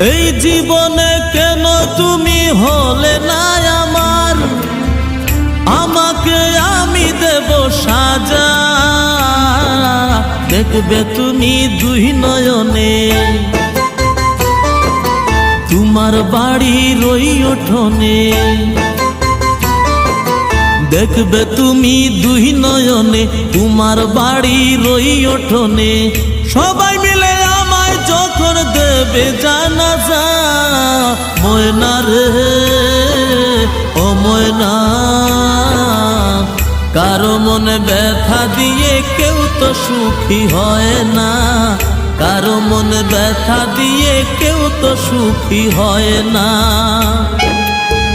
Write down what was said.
এই জীবনে কেন তুমি হলে না আমার, আমাকে আমি দেব সাজা। দেখবে তুমি দুই নয়নে, তোমার বাড়ির ওই উঠোনে। দেখবে তুমি দুই নয়নে, তোমার বাড়ির ওই উঠোনে। সবাই মিলে আমায় যখন দেবে জানাজা। ময়না রে ও ময়না, কারো মনে ব্যথা দিয়ে কেউ তো সুখী হয় না। কারো মনে ব্যথা দিয়ে কেউ তো সুখী হয় না।